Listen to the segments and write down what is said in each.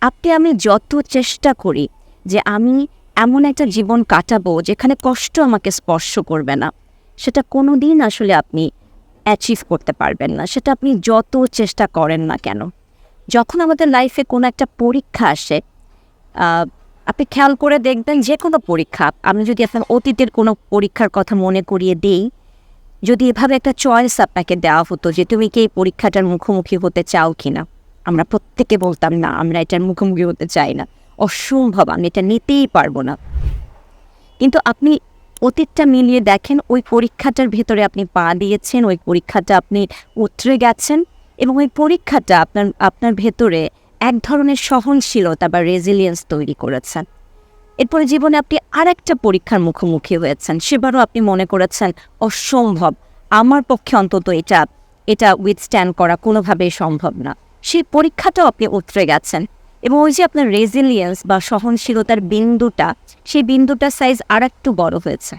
আপনি আমি যত চেষ্টা করি যে আমি এমন একটা জীবন কাটাবো যেখানে কষ্ট আমাকে স্পর্শ করবে না, সেটা কোনো দিন আসলে আপনি অ্যাচিভ করতে পারবেন না, সেটা আপনি যত চেষ্টা করেন না কেন। যখন আমাদের লাইফে কোনো একটা পরীক্ষা আসে, আপনি খেয়াল করে দেখবেন যে কোনো পরীক্ষা, আমি যদি আপনার অতীতের কোনো পরীক্ষার কথা মনে করিয়ে দিই, যদি এভাবে একটা চয়েস আপনাকে দেওয়া হতো যে তুমি কি এই পরীক্ষাটার মুখোমুখি হতে চাও কি না, আমরা প্রত্যেকে বলতাম না, আমরা এটার মুখোমুখি হতে চাই না, অসম্ভব, আমি এটা নিতেই পারবো না। কিন্তু আপনি অতীতটা মিলিয়ে দেখেন, ওই পরীক্ষাটার ভেতরে আপনি পা দিয়েছেন, ওই পরীক্ষাটা আপনি উতরে গেছেন, এবং ওই পরীক্ষাটা আপনার আপনার ভেতরে এক ধরনের সহনশীলতা বা রেজিলিয়েন্স তৈরি করেছেন। এরপরে জীবনে আপনি আরেকটা পরীক্ষার মুখোমুখি হয়েছেন, সেবারও আপনি মনে করেছেন অসম্ভব, আমার পক্ষে অন্তত এটা এটা উইথস্ট্যান্ড করা কোনোভাবেই সম্ভব না। সেই পরীক্ষাটাও আপনি উতরে গেছেন, এবং ওই যে আপনার রেজিলিয়েন্স বা সহনশীলতার বিন্দুটা, সেই বিন্দুটার সাইজ আর একটু বড় হয়েছে।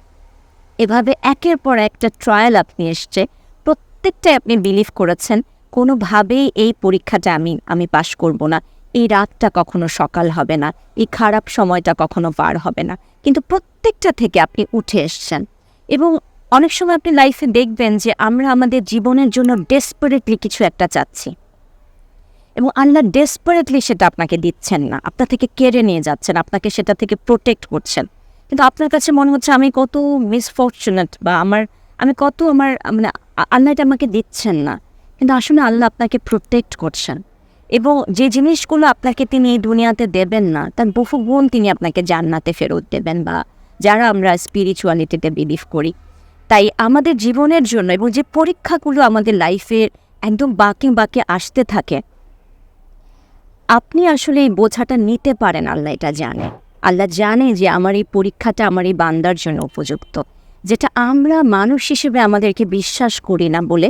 এভাবে একের পর একটা ট্রায়াল আপনি এসছে, প্রত্যেকটাই আপনি বিলিভ করেছেন কোনোভাবেই এই পরীক্ষাটা আমি পাশ করব না, এই রাতটা কখনো সকাল হবে না, এই খারাপ সময়টা কখনো পার হবে না, কিন্তু প্রত্যেকটা থেকে আপনি উঠে এসছেন। এবং অনেক সময় আপনি লাইফে দেখবেন যে আমরা আমাদের জীবনের জন্য ডেসপারেটলি কিছু একটা চাচ্ছি, এবং আল্লাহ ডেসপারেটলি সেটা আপনাকে দিচ্ছেন না, আপনার থেকে কেড়ে নিয়ে যাচ্ছেন, আপনাকে সেটা থেকে প্রোটেক্ট করছেন। কিন্তু আপনার কাছে মনে হচ্ছে আমি কত মিসফরচুনেট, বা আমি কত মানে আল্লাহ এটা আমাকে দিচ্ছেন না, কিন্তু আসলে আল্লাহ আপনাকে প্রোটেক্ট করছেন। এবং যে জিনিসগুলো আপনাকে তিনি এই দুনিয়াতে দেবেন না, তার বহু গুণ তিনি আপনাকে জান্নাতে ফেরত দেবেন, বা যারা আমরা স্পিরিচুয়ালিটিতে বিলিভ করি। তাই আমাদের জীবনের জন্য, এবং যে পরীক্ষাগুলো আমাদের লাইফের একদম বাঁকে বাঁকে আসতে থাকে, আপনি আসলে এই বোঝাটা নিতে পারেন, আল্লাহ এটা জানে। আল্লাহ জানে যে আমার এই পরীক্ষাটা আমার এই বান্দার জন্য উপযুক্ত, যেটা আমরা মানুষ হিসেবে আমাদেরকে বিশ্বাস করি না বলে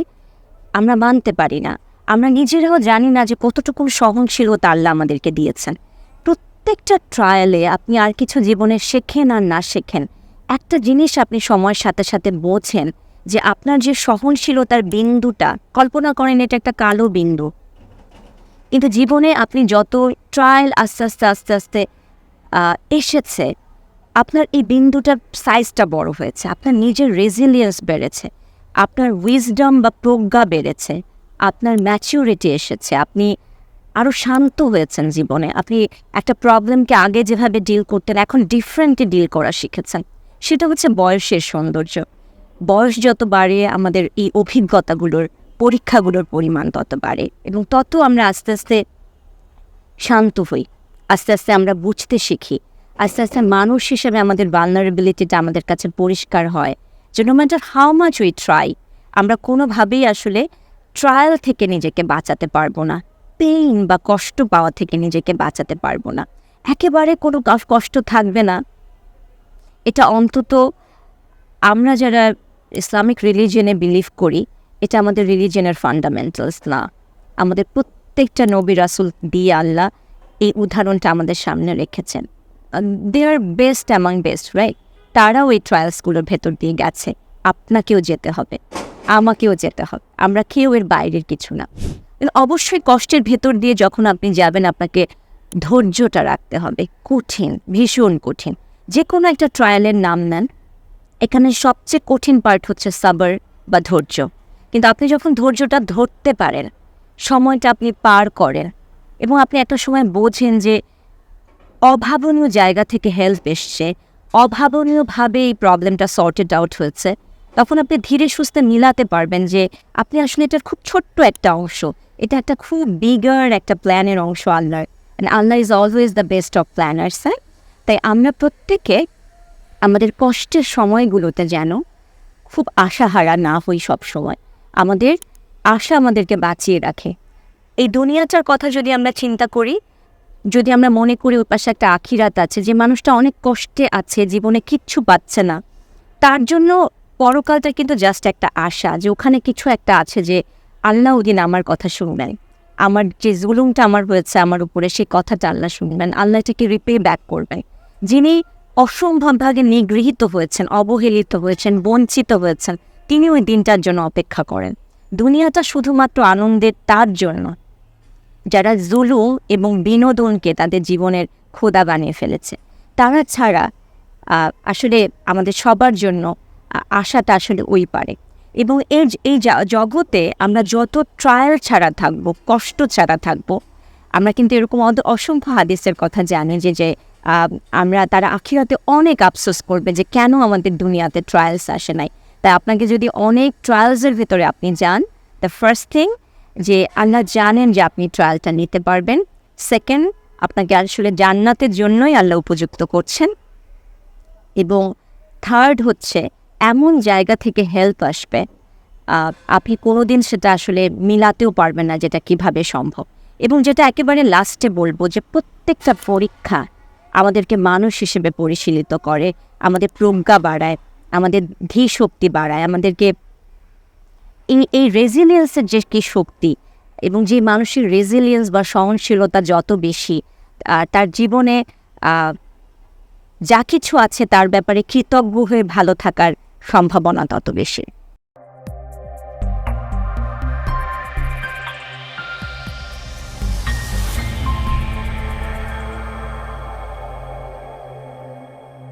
আমরা মানতে পারি না। আমরা নিজেরাও জানি না যে কতটুকু সহনশীলতা আল্লাহ আমাদেরকে দিয়েছেন। প্রত্যেকটা ট্রায়ালে আপনি আর কিছু জীবনে শেখেন আর না শেখেন, একটা জিনিস আপনি সময়ের সাথে সাথে বোঝেন যে আপনার যে সহনশীলতার বিন্দুটা, কল্পনা করেন এটা একটা কালো বিন্দু, কিন্তু জীবনে আপনি যত ট্রায়াল আস্তে আস্তে আস্তে আস্তে এসেছে, আপনার এই বিন্দুটার সাইজটা বড় হয়েছে, আপনার নিজের রেজিলিয়েন্স বেড়েছে, আপনার উইজডম বা প্রজ্ঞা বেড়েছে, আপনার ম্যাচিউরিটি এসেছে, আপনি আরও শান্ত হয়েছেন জীবনে, আপনি একটা প্রবলেমকে আগে যেভাবে ডিল করতেন এখন ডিফারেন্টলি ডিল করা শিখেছেন। সেটা হচ্ছে বয়সের সৌন্দর্য। বয়স যত বাড়ে আমাদের এই অভিজ্ঞতাগুলোর, পরীক্ষাগুলোর পরিমাণ তত বাড়ে, এবং তত আমরা আস্তে আস্তে শান্ত হই, আস্তে আস্তে আমরা বুঝতে শিখি, আস্তে আস্তে মানুষ হিসেবে আমাদের ভালনারেবিলিটিটা আমাদের কাছে পরিষ্কার হয় যে no matter how much we try, আমরা কোনোভাবেই আসলে ট্রায়াল থেকে নিজেকে বাঁচাতে পারবো না, পেইন বা কষ্ট পাওয়া থেকে নিজেকে বাঁচাতে পারবো না, একেবারে কোনো কষ্ট থাকবে না। এটা অন্তত আমরা যারা ইসলামিক রিলিজিয়নে বিলিভ করি, এটা আমাদের রিলিজিয়নের ফান্ডামেন্টালস না। আমাদের প্রত্যেকটা নবী রাসূল দিয়ে আল্লাহ এই উদাহরণটা আমাদের সামনে রেখেছেন। দে আর বেস্ট অ্যামাং বেস্ট, রাইট? তারাও এই ট্রায়ালসগুলোর ভেতর দিয়ে গেছে, আপনাকেও যেতে হবে, আমাকেও যেতে হবে, আমরা কেউ এর বাইরের কিছু না। অবশ্যই কষ্টের ভেতর দিয়ে যখন আপনি যাবেন, আপনাকে ধৈর্যটা রাখতে হবে, কঠিন, ভীষণ কঠিন। যে কোনো একটা ট্রায়ালের নাম নেন, এখানে সবচেয়ে কঠিন পার্ট হচ্ছে সাবর বা ধৈর্য। কিন্তু আপনি যখন ধৈর্যটা ধরতে পারেন, সময়টা আপনি পার করেন, এবং আপনি একটা সময় বোঝেন যে অভাবনীয় জায়গা থেকে হেল্প এসছে, অভাবনীয়ভাবে এই প্রবলেমটা সর্টেড আউট হয়েছে, তখন আপনি ধীরে সুস্থে মিলাতে পারবেন যে আপনি আসলে এটার খুব ছোট্ট একটা অংশ, এটা একটা খুব বিগার একটা প্ল্যানের অংশ আল্লাহর। And Allah is always the best of planners. হ্যাঁ, তাই আমরা প্রত্যেকে আমাদের কষ্টের সময়গুলোতে যেন খুব আশাহারা না হই। সব সময় আমাদের আশা আমাদেরকে বাঁচিয়ে রাখে। এই দুনিয়াটার কথা যদি আমরা চিন্তা করি, যদি আমরা মনে করি ওর পাশে একটা আখিরাত আছে, যে মানুষটা অনেক কষ্টে আছে, জীবনে কিচ্ছু পাচ্ছে না, তার জন্য পরকালটা কিন্তু জাস্ট একটা আশা যে ওখানে কিছু একটা আছে, যে আল্লাহ ওদিন আমার কথা শুনবেন, আমার যে জুলুমটা আমার হয়েছে আমার উপরে, সেই কথাটা আল্লাহ শুনবেন, আল্লাহ এটাকে রিপে ব্যাক করবেন। যিনি অসম্ভবভাবে নিগৃহীত হয়েছেন, অবহেলিত হয়েছেন, বঞ্চিত হয়েছেন, তিনি ওই দিনটার জন্য অপেক্ষা করেন। দুনিয়াটা শুধুমাত্র আনন্দের তার জন্য, যারা জুলুম এবং বিনোদনকে তাদের জীবনের খোদা বানিয়ে ফেলেছে, তারা ছাড়া আসলে আমাদের সবার জন্য আশাটা আসলে ওই পারে। এবং এই জগতে আমরা যত ট্রায়াল ছাড়া থাকবো, কষ্ট ছাড়া থাকবো, আমরা কিন্তু এরকম অসংখ্য হাদিসের কথা জানি যে তারা আখিরাতে অনেক আফসোস করবে যে কেন আমাদের দুনিয়াতে ট্রায়ালস আসে নাই। তাই আপনাকে যদি অনেক ট্রায়ালসের ভিতরে আপনি যান, দ্য ফার্স্ট থিং যে আল্লাহ জানেন যে আপনি ট্রায়ালটা নিতে পারবেন। সেকেন্ড, আপনাকে আসলে জান্নাতের জন্যই আল্লাহ উপযুক্ত করছেন। এবং থার্ড হচ্ছে এমন জায়গা থেকে হেল্প আসবে আপনি কোনোদিন সেটা আসলে মিলাতেও পারবেন না যেটা কিভাবে সম্ভব। এবং যেটা একেবারে লাস্টে বলবো যে প্রত্যেকটা পরীক্ষা আমাদেরকে মানুষ হিসেবে পরিশীলিত করে, আমাদের প্রজ্ঞা বাড়ায়, আমাদের ধী শক্তি বাড়ায়, আমাদেরকে এই রেজিলিয়েন্সের যে কি শক্তি, এবং যে মানুষের রেজিলিয়েন্স বা সহনশীলতা যত বেশি, তার জীবনে যা কিছু আছে তার ব্যাপারে কৃতজ্ঞ হয়ে ভালো থাকার সম্ভাবনা তত বেশি।